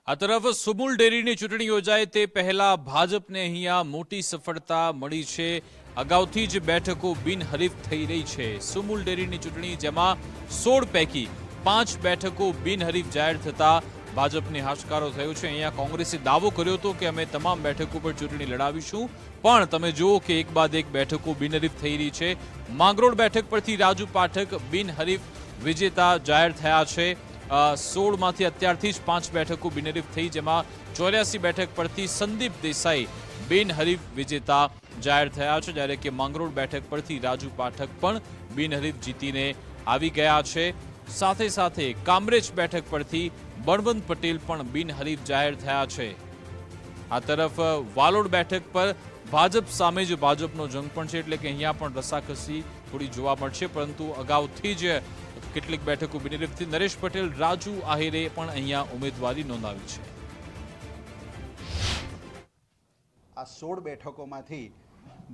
આ તરફ સુમુલ ડેરીની ચૂંટણી યોજાય તે પહેલા ભાજપને અહીંયા મોટી સફળતા મળી છે। અગાઉથી જ બેઠકો બિનહરીફ થઈ રહી છે। સુમુલ ડેરીની ચૂંટણી જેમાં 16 પૈકી 5 બેઠકો બિનહરીફ જાહેર થતા ભાજપને હાશકારો થયો છે। અહીંયા કોંગ્રેસે દાવો કર્યો હતો કે અમે તમામ બેઠકો પર ચૂંટણી લડાવીશું, પણ તમે જુઓ કે એક બાદ એક બેઠકો બિનહરીફ થઈ રહી છે। માંગરોળ બેઠક પરથી રાજુ પાઠક બિનહરીફ વિજેતા જાહેર થયા છે। 16માંથી અત્યારથી જ 5 બેઠકો બિનહરીફ થઈ, જેમાં 84 બેઠક પરથી સંદીપ દેસાઈ બિનહરીફ વિજેતા જાહેર થયા છે, જ્યારે કે માંગરોળ બેઠક પરથી રાજુ પાઠક પણ બિનહરીફ જીતીને આવી ગયા છે। સાથે સાથે કામરેજ બેઠક પરથી બળવંત પટેલ પણ બિનહરીફ જાહેર થયા છે। આ તરફ વાલોડ બેઠક પર ભાજપ સામે જ ભાજપનો જંગ પણ છે, એટલે કે અહીંયા પણ રસાકસી થોડી જોવા મળશે, પરંતુ અગાઉથી જ કેટલીક બેઠકો બિનહરીફથી નરેશ પટેલ, રાજુ આહિરે પણ અહીંયા ઉમેદવારી નોંધાવી છે। આ 16 બેઠકોમાંથી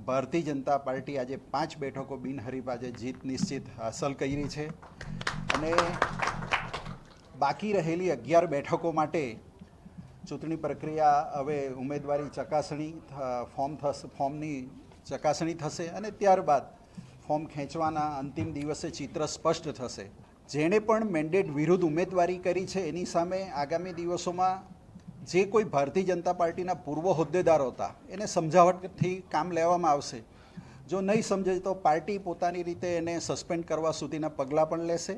ભારતીય જનતા પાર્ટી આજે 5 બેઠકો બિનહરીફ આજે જીત નિશ્ચિત હાંસલ કરી છે, અને બાકી રહેલી 11 બેઠકો માટે ચૂંટણી પ્રક્રિયા હવે ઉમેદવારી ચકાસણી ફોર્મની ચકાસણી થશે, અને ત્યારબાદ ફોર્મ ખેંચવાના અંતિમ દિવસે ચિત્ર સ્પષ્ટ થશે। જેણે પણ મેન્ડેટ વિરુદ્ધ ઉમેદવારી કરી છે એની સામે આગામી દિવસોમાં જે કોઈ ભારતીય જનતા પાર્ટીના પૂર્વ હોદ્દેદારો હતા એને સમજાવટથી કામ લેવામાં આવશે। જો નહીં સમજે તો પાર્ટી પોતાની રીતે એને સસ્પેન્ડ કરવા સુધીના પગલાં પણ લેશે।